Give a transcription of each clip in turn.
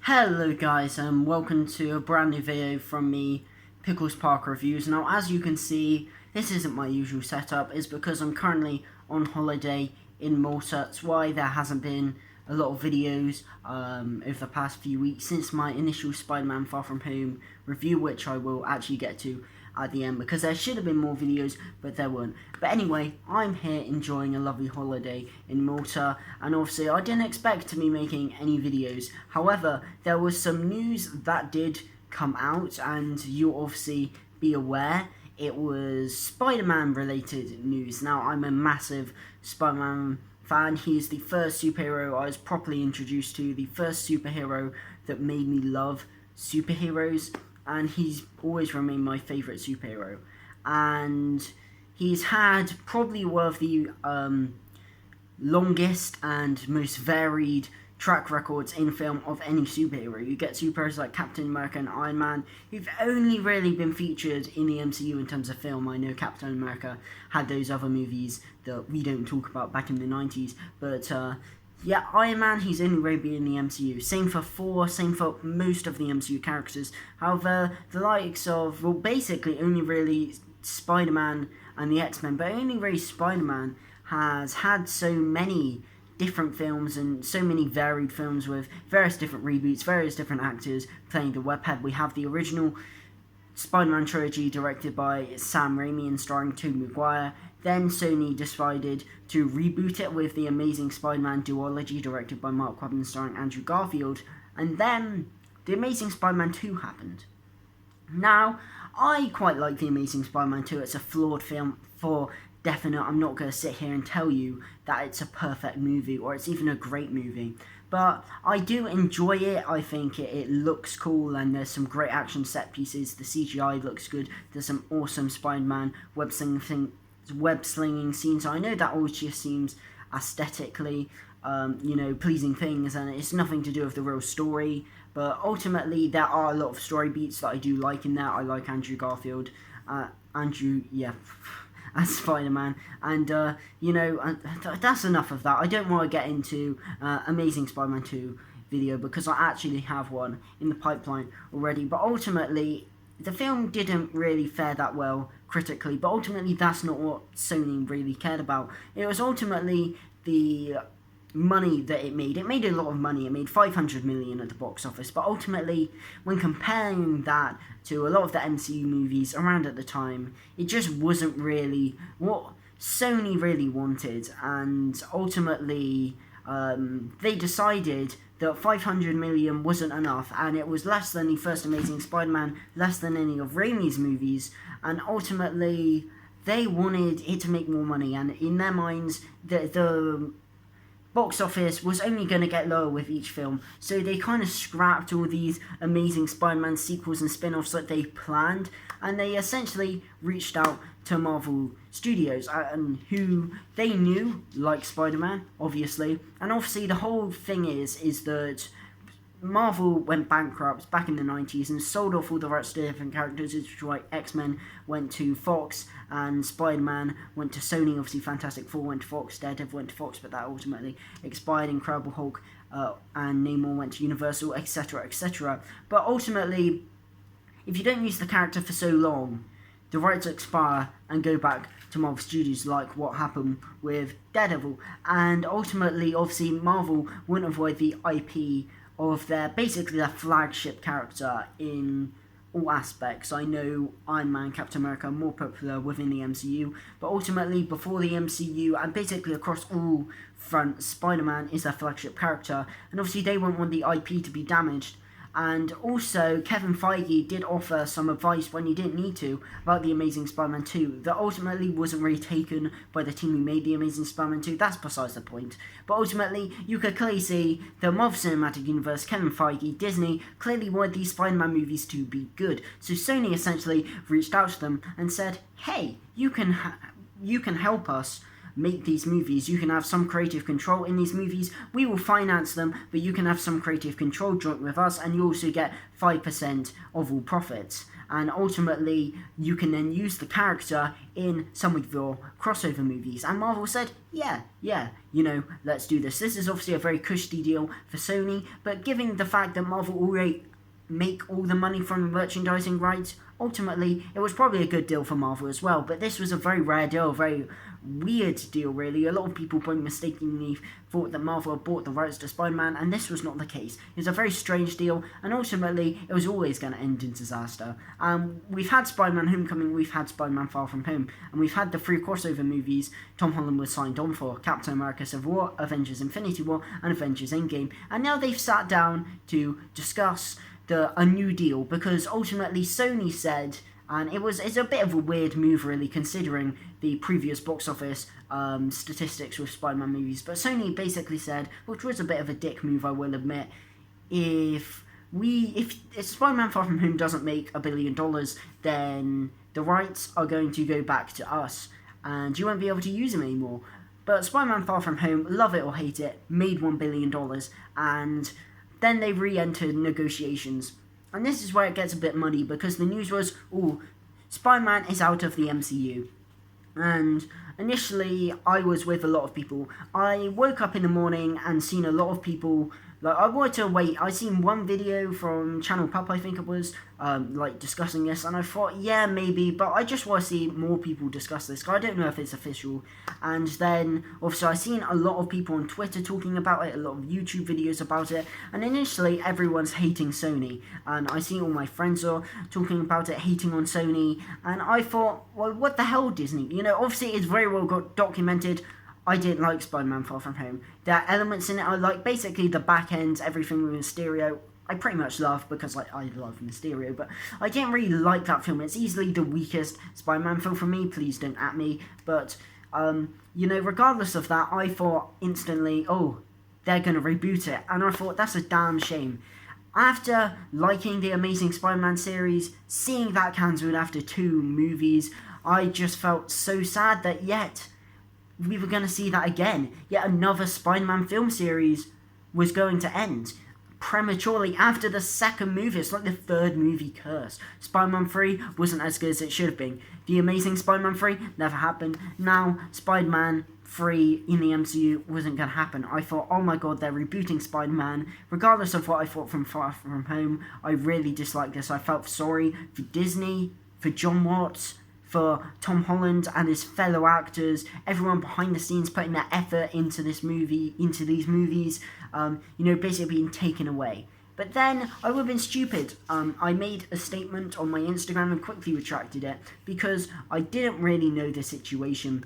Hello guys, and welcome to a brand new video from me, Pickles Park Reviews. Now as you can see, this isn't my usual setup. It's because I'm currently on holiday in Malta. That's why there hasn't been a lot of videos over the past few weeks since my initial Spider-Man Far From Home review, which I will actually get to at the end, because there should have been more videos, but there weren't. But anyway, I'm here enjoying a lovely holiday in Malta, and obviously I didn't expect to be making any videos. However, there was some news that did come out, and you'll obviously be aware. It was Spider-Man related news. Now, I'm a massive Spider-Man fan. He is the first superhero I was properly introduced to, the first superhero that made me love superheroes, and he's always remained my favourite superhero. And he's had probably one of the longest and most varied track records in film of any superhero. You get superheroes like Captain America and Iron Man, who've only really been featured in the MCU in terms of film. I know Captain America had those other movies that we don't talk about back in the 90s, but yeah, Iron Man, he's only really been in the MCU. Same for Thor, same for most of the MCU characters. However, the likes of, well, basically only really Spider-Man and the X-Men, but only really Spider-Man has had so many different films and so many varied films with various different reboots, various different actors playing the webhead. We have the original Spider-Man trilogy directed by Sam Raimi and starring Tobey Maguire. Then Sony decided to reboot it with the Amazing Spider-Man duology directed by Mark Webb and starring Andrew Garfield. And then The Amazing Spider-Man 2 happened. Now, I quite like The Amazing Spider-Man 2. It's a flawed film for definite. I'm not going to sit here and tell you that it's a perfect movie or it's even a great movie. But I do enjoy it. I think it looks cool, and there's some great action set pieces. The CGI looks good. There's some awesome Spider-Man web slinging scenes. I know that all just seems aesthetically, pleasing things, and it's nothing to do with the real story. But ultimately, there are a lot of story beats that I do like in there. I like Andrew Garfield, as Spider-Man, and that's enough of that. I don't want to get into Amazing Spider-Man 2 video because I actually have one in the pipeline already. But ultimately, the film didn't really fare that well critically, but ultimately that's not what Sony really cared about. It was ultimately the money that it made. It made a lot of money. It made $500 million at the box office, but ultimately, when comparing that to a lot of the MCU movies around at the time, it just wasn't really what Sony really wanted, and ultimately they decided that $500 million wasn't enough, and it was less than the first Amazing Spider-Man, less than any of Raimi's movies, and ultimately they wanted it to make more money, and in their minds, the box office was only going to get lower with each film, so they kind of scrapped all these Amazing Spider-Man sequels and spin-offs that they planned, and they essentially reached out to Marvel Studios, and who they knew liked Spider-Man, obviously, and obviously the whole thing is that Marvel went bankrupt back in the 90s and sold off all the rights to different characters, which is why X-Men went to Fox and Spider-Man went to Sony. Obviously Fantastic Four went to Fox, Daredevil went to Fox, but that ultimately expired. Incredible Hulk and Namor went to Universal, etc, etc. But ultimately, if you don't use the character for so long, the rights expire and go back to Marvel Studios, like what happened with Daredevil. And ultimately, obviously, Marvel wouldn't avoid the IP of basically their flagship character in all aspects. I know Iron Man, Captain America are more popular within the MCU, but ultimately before the MCU and basically across all fronts, Spider-Man is their flagship character, and obviously they won't want the IP to be damaged. And also, Kevin Feige did offer some advice when he didn't need to about The Amazing Spider-Man 2 that ultimately wasn't really taken by the team who made The Amazing Spider-Man 2. That's besides the point. But ultimately, you could clearly see the Marvel Cinematic Universe, Kevin Feige, Disney, clearly wanted these Spider-Man movies to be good. So Sony essentially reached out to them and said, hey, you can help us make these movies. You can have some creative control in these movies. We will finance them, but you can have some creative control joint with us, and you also get 5% of all profits. and ultimately you can then use the character in some of your crossover movies. And Marvel said, yeah, let's do this. This is obviously a very cushy deal for Sony, but given the fact that Marvel already make all the money from the merchandising rights, ultimately it was probably a good deal for Marvel as well. But this was a very rare deal, a very weird deal really. A lot of people probably mistakenly thought that Marvel had bought the rights to Spider-Man, and this was not the case. It was a very strange deal, and ultimately it was always going to end in disaster. We've had Spider-Man Homecoming, we've had Spider-Man Far From Home, and we've had the 3 crossover movies Tom Holland was signed on for: Captain America Civil War, Avengers Infinity War, and Avengers Endgame. And now they've sat down to discuss a new deal, because ultimately Sony said, and it's a bit of a weird move really considering the previous box office statistics with Spider-Man movies, but Sony basically said, which was a bit of a dick move I will admit, if Spider-Man Far From Home doesn't make $1 billion, then the rights are going to go back to us and you won't be able to use them anymore. But Spider-Man Far From Home, love it or hate it, made $1 billion, and then they re-entered negotiations. And this is where it gets a bit muddy, because the news was, Spider-Man is out of the MCU. And initially, I was with a lot of people. I woke up in the morning and seen a lot of people. I wanted to wait. I seen one video from Channel Pup, I think it was, discussing this, and I thought, yeah, maybe, but I just want to see more people discuss this. I don't know if it's official. And then, obviously, I seen a lot of people on Twitter talking about it, a lot of YouTube videos about it, and initially, everyone's hating Sony, and I seen all my friends are talking about it, hating on Sony, and I thought, well, what the hell, Disney? Obviously, it's very well got documented. I didn't like Spider-Man Far From Home. There are elements in it I like, basically the back end, everything with Mysterio, I pretty much love, because I love Mysterio, but I didn't really like that film. It's easily the weakest Spider-Man film for me, please don't at me, but, regardless of that, I thought instantly, they're going to reboot it, and I thought, that's a damn shame. After liking the Amazing Spider-Man series, seeing that cancelled after 2 movies, I just felt so sad that we were going to see that again. Yet another Spider-Man film series was going to end prematurely after the 2nd movie. It's like the 3rd movie curse. Spider-Man 3 wasn't as good as it should have been. The Amazing Spider-Man 3 never happened. Now, Spider-Man 3 in the MCU wasn't going to happen. I thought, oh my god, they're rebooting Spider-Man. Regardless of what I thought from Far From Home, I really disliked this. I felt sorry for Disney, for John Watts, for Tom Holland and his fellow actors, everyone behind the scenes putting their effort into these movies, basically being taken away. But then, I would have been stupid. I made a statement on my Instagram and quickly retracted it, because I didn't really know the situation.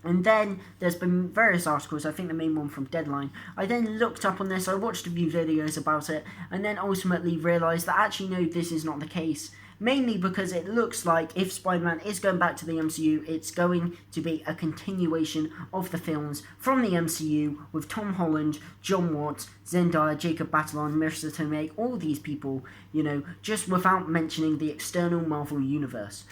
And then, there's been various articles, I think the main one from Deadline. I then looked up on this, I watched a few videos about it, and then ultimately realised that actually no, this is not the case. Mainly because it looks like if Spider-Man is going back to the MCU, it's going to be a continuation of the films from the MCU with Tom Holland, John Watts, Zendaya, Jacob Batalon, Marissa Tomei, all these people, just without mentioning the external Marvel universe.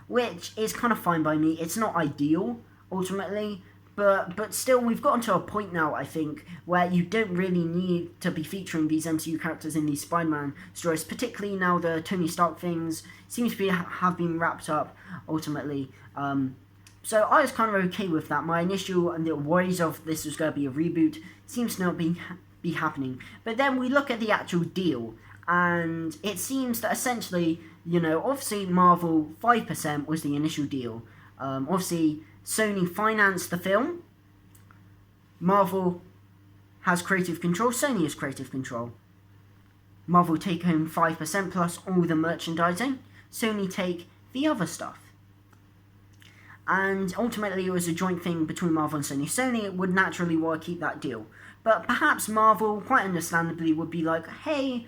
Which is kind of fine by me. It's not ideal, ultimately, but still, we've gotten to a point now, I think, where you don't really need to be featuring these MCU characters in these Spider-Man stories, particularly now the Tony Stark things seem to have been wrapped up, ultimately. So I was kind of okay with that. My initial and the worries of this was going to be a reboot seems to not be happening. But then we look at the actual deal, and it seems that essentially, obviously Marvel 5% was the initial deal. Obviously, Sony financed the film. Marvel has creative control. Sony has creative control. Marvel take home 5% plus all the merchandising. Sony take the other stuff. And ultimately it was a joint thing between Marvel and Sony. Sony would naturally want to keep that deal. But perhaps Marvel, quite understandably, would be like, hey,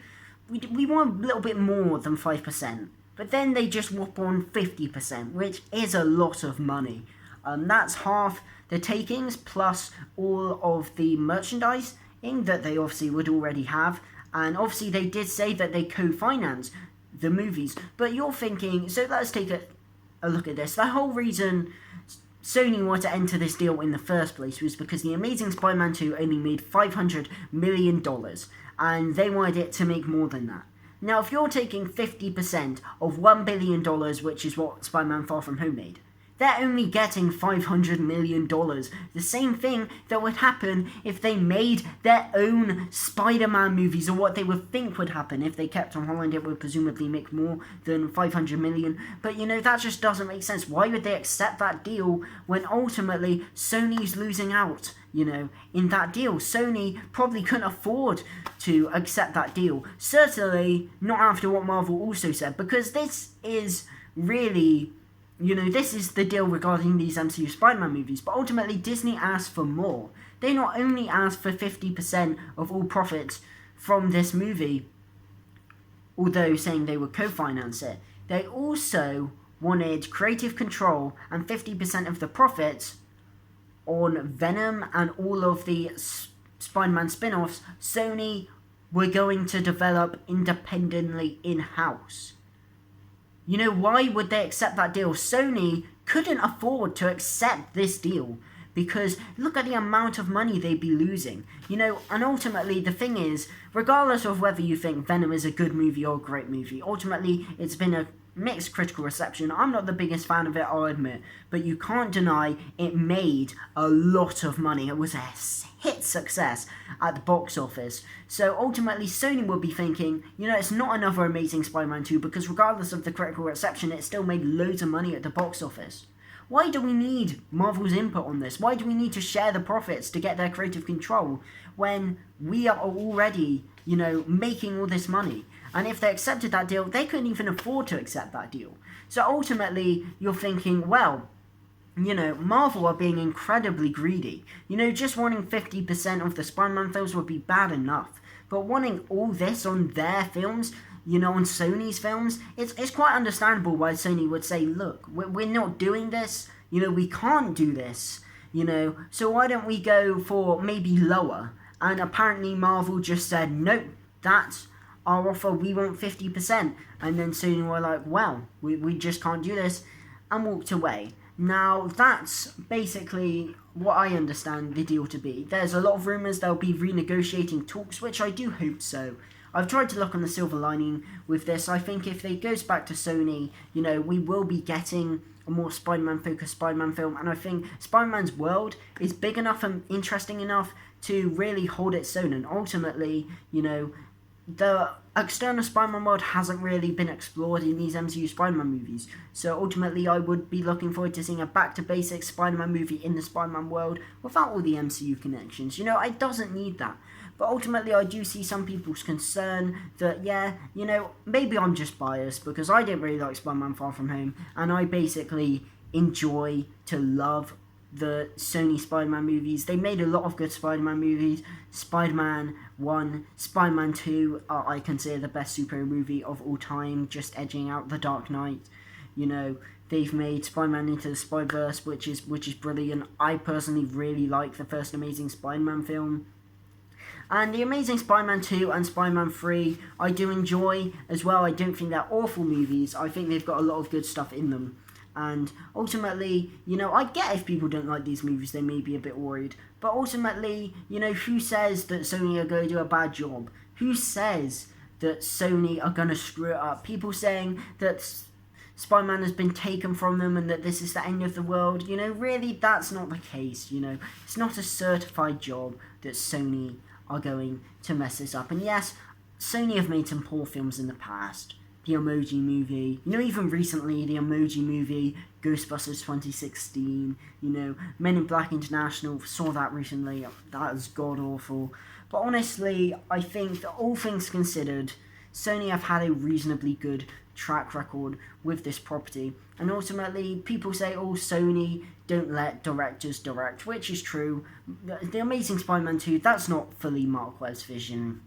we want a little bit more than 5%. But then they just whoop on 50%, which is a lot of money. That's half the takings plus all of the merchandising that they obviously would already have. And obviously they did say that they co-finance the movies. But you're thinking, so let's take a look at this. The whole reason Sony wanted to enter this deal in the first place was because The Amazing Spider-Man 2 only made $500 million. And they wanted it to make more than that. Now, if you're taking 50% of $1 billion, which is what Spider-Man Far From Home made, they're only getting $500 million. The same thing that would happen if they made their own Spider-Man movies, or what they would think would happen if they kept Tom Holland. It would presumably make more than $500 million. But, that just doesn't make sense. Why would they accept that deal when ultimately Sony's losing out, in that deal? Sony probably couldn't afford to accept that deal. Certainly not after what Marvel also said, because this is really... this is the deal regarding these MCU Spider-Man movies, but ultimately Disney asked for more. They not only asked for 50% of all profits from this movie, although saying they would co-finance it, they also wanted creative control and 50% of the profits on Venom and all of the Spider-Man spin-offs Sony were going to develop independently in-house. Why would they accept that deal? Sony couldn't afford to accept this deal because look at the amount of money they'd be losing. And ultimately the thing is, regardless of whether you think Venom is a good movie or a great movie, ultimately it's been a mixed critical reception. I'm not the biggest fan of it, I'll admit, but you can't deny it made a lot of money. It was a hit success at the box office. So ultimately Sony would be thinking, it's not another Amazing Spider-Man 2 because regardless of the critical reception, it still made loads of money at the box office. Why do we need Marvel's input on this? Why do we need to share the profits to get their creative control when we are already, making all this money? And if they accepted that deal, they couldn't even afford to accept that deal. So ultimately, you're thinking, well, Marvel are being incredibly greedy. Just wanting 50% of the Spider-Man films would be bad enough. But wanting all this on their films, on Sony's films, it's quite understandable why Sony would say, look, we're not doing this. We can't do this. So why don't we go for maybe lower? And apparently Marvel just said, nope, that's our offer, we want 50%. And then Sony were like, well, we just can't do this, and walked away. Now, that's basically what I understand the deal to be. There's a lot of rumours they'll be renegotiating talks, which I do hope so. I've tried to look on the silver lining with this. I think if it goes back to Sony, we will be getting a more Spider-Man focused Spider-Man film, and I think Spider-Man's world is big enough and interesting enough to really hold its own, and ultimately, the external Spider-Man world hasn't really been explored in these MCU Spider-Man movies. So ultimately I would be looking forward to seeing a back-to-basics Spider-Man movie in the Spider-Man world without all the MCU connections. It doesn't need that. But ultimately I do see some people's concern that, maybe I'm just biased because I didn't really like Spider-Man Far From Home, and I basically enjoy to love the Sony Spider-Man movies. They made a lot of good Spider-Man movies. Spider-Man 1, Spider-Man 2 are, I consider, the best superhero movie of all time, just edging out The Dark Knight. They've made Spider-Man Into the Spider-Verse, which is brilliant. I personally really like the first Amazing Spider-Man film. And the Amazing Spider-Man 2 and Spider-Man 3 I do enjoy as well. I don't think they're awful movies. I think they've got a lot of good stuff in them. And ultimately, I get if people don't like these movies, they may be a bit worried. But ultimately, who says that Sony are going to do a bad job? Who says that Sony are going to screw it up? People saying that Spider-Man has been taken from them and that this is the end of the world. Really, that's not the case. It's not a certified job that Sony are going to mess this up. And yes, Sony have made some poor films in the past. The Emoji Movie, even recently, the Emoji Movie, Ghostbusters 2016, Men in Black International, saw that recently, that was god-awful. But honestly, I think that all things considered, Sony have had a reasonably good track record with this property. And ultimately, people say, Sony don't let directors direct, which is true. The Amazing Spider-Man 2, that's not fully Mark Webb's vision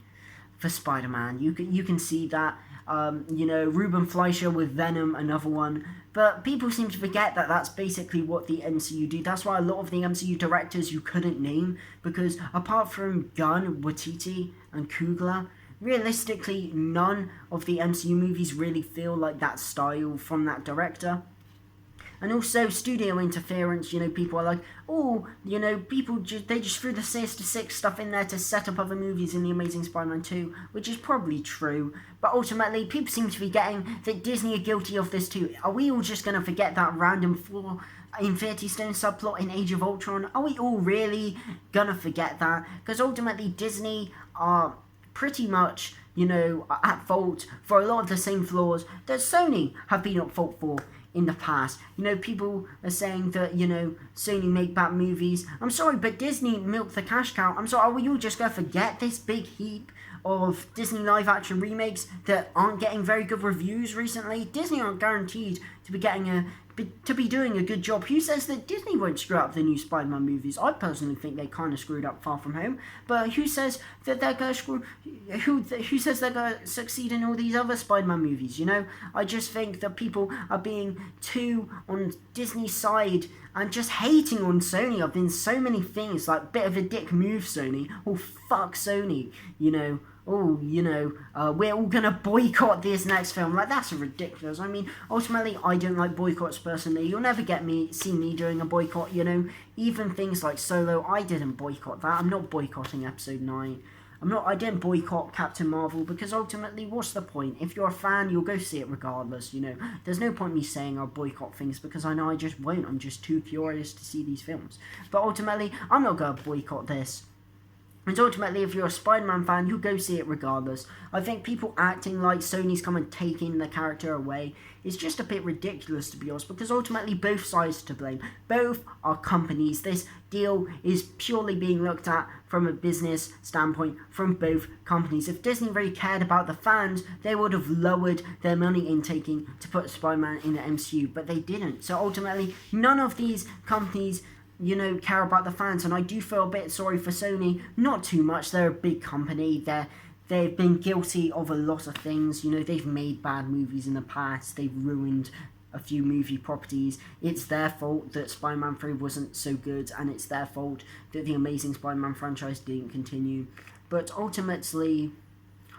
for Spider-Man. You can see that. Ruben Fleischer with Venom, another one. But people seem to forget that that's basically what the MCU do. That's why a lot of the MCU directors you couldn't name, because apart from Gunn, Waititi, and Coogler, realistically, none of the MCU movies really feel like that style from that director. And also studio interference, people are like, oh, people they just threw the Sinister Six stuff in there to set up other movies in The Amazing Spider-Man 2, which is probably true. But ultimately, people seem to be getting that Disney are guilty of this too. Are we all just going to forget that random flaw Infinity Stone subplot in Age of Ultron? Are we all really going to forget that? Because ultimately, Disney are pretty much, at fault for a lot of the same flaws that Sony have been at fault for in the past. People are saying that, Sony make bad movies. I'm sorry, but Disney milked the cash cow. I'm sorry, are we all just going to forget this big heap of Disney live-action remakes that aren't getting very good reviews recently? Disney aren't guaranteed to be doing a good job. Who says that Disney won't screw up the new Spider-Man movies? I personally think they kind of screwed up Far From Home, but who says that they're going to who says they're going to succeed in all these other Spider-Man movies? I just think that people are being too on Disney's side and just hating on Sony. I've been so many things like bit of a dick move, Sony. Oh, fuck Sony, we're all gonna boycott this next film. Like, that's ridiculous. I mean, ultimately, I don't like boycotts personally. You'll never see me doing a boycott, Even things like Solo, I didn't boycott that. I'm not boycotting Episode 9. I didn't boycott Captain Marvel because ultimately, what's the point? If you're a fan, you'll go see it regardless, There's no point me saying I'll boycott things because I know I just won't. I'm just too curious to see these films. But ultimately, I'm not gonna boycott this. And ultimately, if you're a Spider-Man fan, you'll go see it regardless. I think people acting like Sony's come and taking the character away is just a bit ridiculous, to be honest, because ultimately both sides are to blame. Both are companies. This deal is purely being looked at from a business standpoint from both companies. If Disney really cared about the fans, they would have lowered their money intaking to put Spider-Man in the MCU, but they didn't. So ultimately, none of these companies care about the fans, and I do feel a bit sorry for Sony. Not too much. They're a big company. They've been guilty of a lot of things. They've made bad movies in the past. They've ruined a few movie properties. It's their fault that Spider-Man 3 wasn't so good, and it's their fault that the Amazing Spider-Man franchise didn't continue. But ultimately,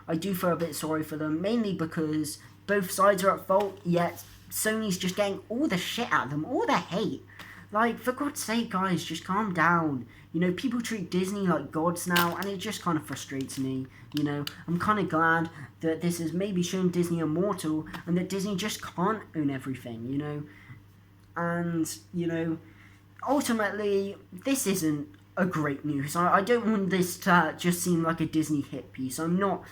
I do feel a bit sorry for them, mainly because both sides are at fault, yet Sony's just getting all the shit out of them, all the hate. Like, for God's sake, guys, just calm down. People treat Disney like gods now, and it just kind of frustrates me. I'm kind of glad that this has maybe shown Disney immortal, and that Disney just can't own everything, And, ultimately, this isn't a great news. I don't want this to just seem like a Disney hit piece. I'm not,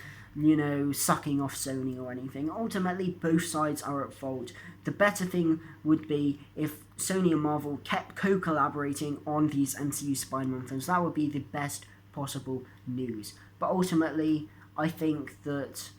sucking off Sony or anything. Ultimately, both sides are at fault. The better thing would be if Sony and Marvel kept co-collaborating on these MCU Spider-Man films. That would be the best possible news. But ultimately, I think that,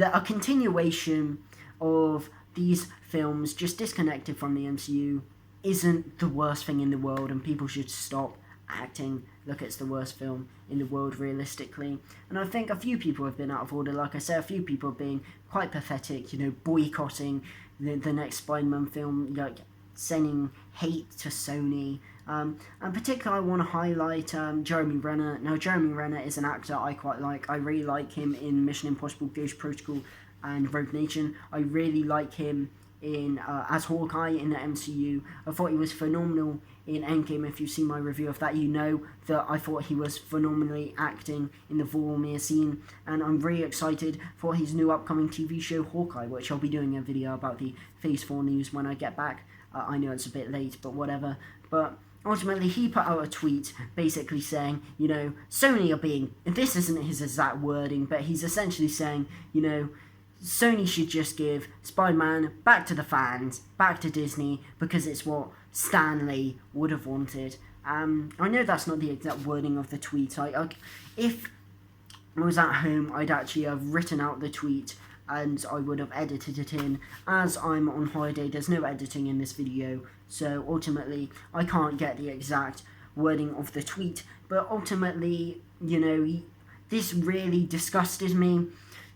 a continuation of these films just disconnected from the MCU isn't the worst thing in the world, and people should stop acting like it's the worst film in the world realistically. And I think a few people have been out of order. Like I said, a few people are being quite pathetic, boycotting the next Spider-Man film, like sending hate to Sony. And particularly I want to highlight Jeremy Renner. Now, Jeremy Renner is an actor I quite like. I really like him in Mission Impossible Ghost Protocol and Rogue Nation. I really like him in as Hawkeye in the MCU. I thought he was phenomenal in Endgame. If you've seen my review of that, you know that I thought he was phenomenally acting in the Vormir scene, and I'm really excited for his new upcoming TV show Hawkeye, which I'll be doing a video about the Phase 4 news when I get back. I know it's a bit late, but whatever. But ultimately, he put out a tweet basically saying, Sony are being, this isn't his exact wording, but he's essentially saying, Sony should just give Spider-Man back to the fans, back to Disney, because it's what Stan Lee would have wanted. I know that's not the exact wording of the tweet. If I was at home, I'd actually have written out the tweet and I would have edited it in. As I'm on holiday, there's no editing in this video, so ultimately I can't get the exact wording of the tweet. But ultimately, this really disgusted me.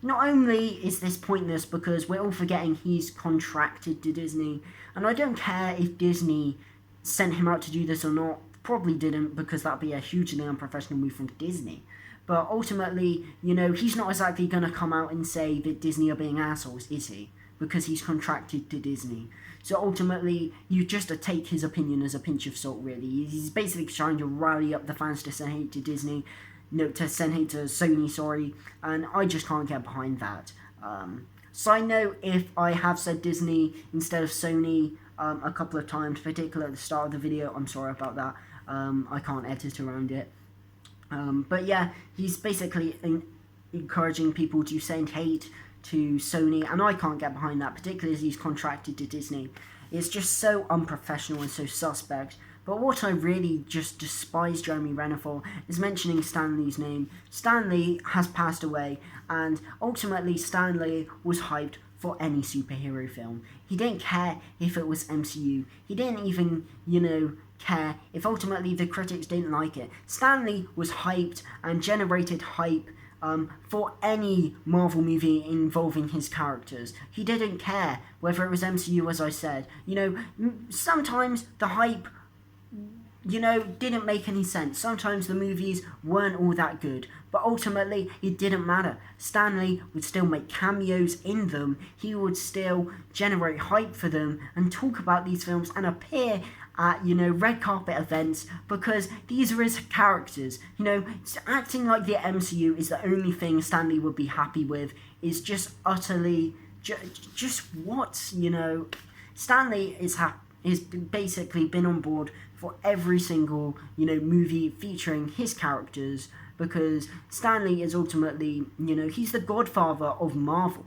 Not only is this pointless because we're all forgetting he's contracted to Disney, and I don't care if Disney sent him out to do this or not, probably didn't, because that'd be a hugely unprofessional move from Disney. But ultimately, he's not exactly going to come out and say that Disney are being assholes, is he? because he's contracted to Disney. So ultimately, you just take his opinion as a pinch of salt, really. He's basically trying to rally up the fans to send hate to Disney, no, to send hate to Sony, sorry, and I just can't get behind that. Side note, if I have said Disney instead of Sony a couple of times, particularly at the start of the video, I'm sorry about that. I can't edit around it. But yeah, he's basically encouraging people to send hate to Sony, and I can't get behind that, particularly as he's contracted to Disney. It's just so unprofessional and so suspect. But what I really just despise Jeremy Renner for is mentioning Stan Lee's name. Stan Lee has passed away, and ultimately Stan Lee was hyped for any superhero film. He didn't care if it was MCU. He didn't even, care if ultimately the critics didn't like it. Stan Lee was hyped and generated hype for any Marvel movie involving his characters. He didn't care whether it was MCU, as I said. Sometimes the hype didn't make any sense. Sometimes the movies weren't all that good. But ultimately, it didn't matter. Stan Lee would still make cameos in them. He would still generate hype for them and talk about these films and appear at, red carpet events because these are his characters. Acting like the MCU is the only thing Stan Lee would be happy with is just utterly, just what, Stan Lee is basically been on board for every single, movie featuring his characters because Stan Lee is ultimately, he's the godfather of Marvel,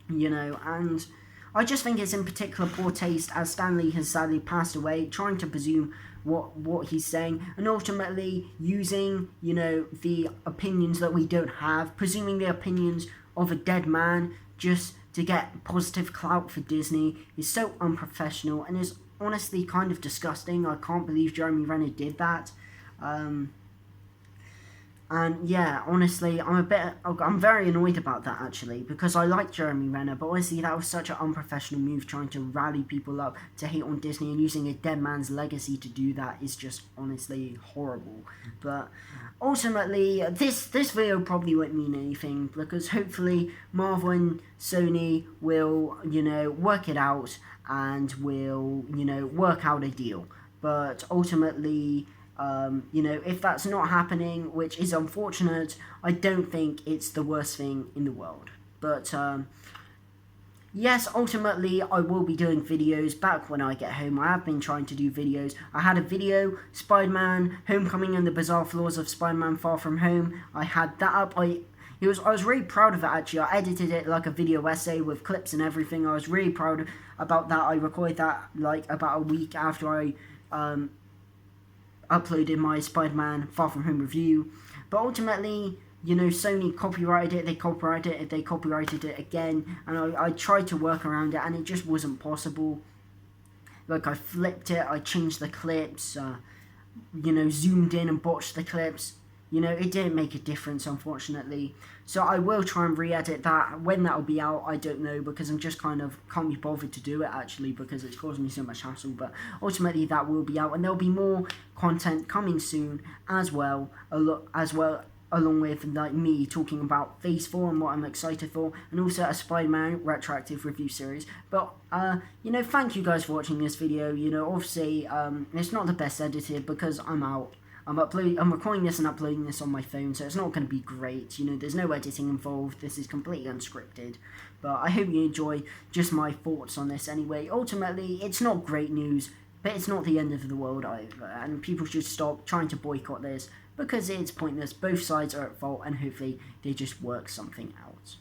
and I just think it's in particular poor taste as Stan Lee has sadly passed away, trying to presume what he's saying and ultimately using, the opinions that we don't have, presuming the opinions of a dead man just to get positive clout for Disney is so unprofessional and is honestly kind of disgusting. I can't believe Jeremy Renner did that. And yeah, honestly, I'm very annoyed about that actually, because I like Jeremy Renner, but honestly that was such an unprofessional move, trying to rally people up to hate on Disney and using a dead man's legacy to do that is just honestly horrible. But ultimately, this video probably won't mean anything, because hopefully Marvel and Sony will, work it out and will, work out a deal. But ultimately, if that's not happening, which is unfortunate, I don't think it's the worst thing in the world. But, yes, ultimately, I will be doing videos back when I get home. I have been trying to do videos. I had a video, Spider-Man Homecoming and the Bizarre Flaws of Spider-Man Far From Home. I had that up. I was really proud of it, actually. I edited it like a video essay with clips and everything. I was really proud about that. I recorded that, about a week after I, uploaded my Spider-Man Far From Home review. But ultimately, Sony copyrighted it, they copyrighted it again, and I tried to work around it, and it just wasn't possible. I flipped it, I changed the clips, zoomed in and botched the clips. It didn't make a difference, unfortunately. So I will try and re-edit that. When that'll be out, I don't know, because I'm just can't be bothered to do it, actually, because it's causing me so much hassle. But ultimately, that will be out, and there'll be more content coming soon as well, along with me talking about Phase 4 and what I'm excited for, and also a Spider-Man retroactive review series. But, thank you guys for watching this video. Obviously, it's not the best edited because I'm out. I'm recording this and uploading this on my phone, so it's not going to be great. There's no editing involved. This is completely unscripted. But I hope you enjoy just my thoughts on this anyway. Ultimately, it's not great news, but it's not the end of the world either. And people should stop trying to boycott this because it's pointless. Both sides are at fault, and hopefully they just work something out.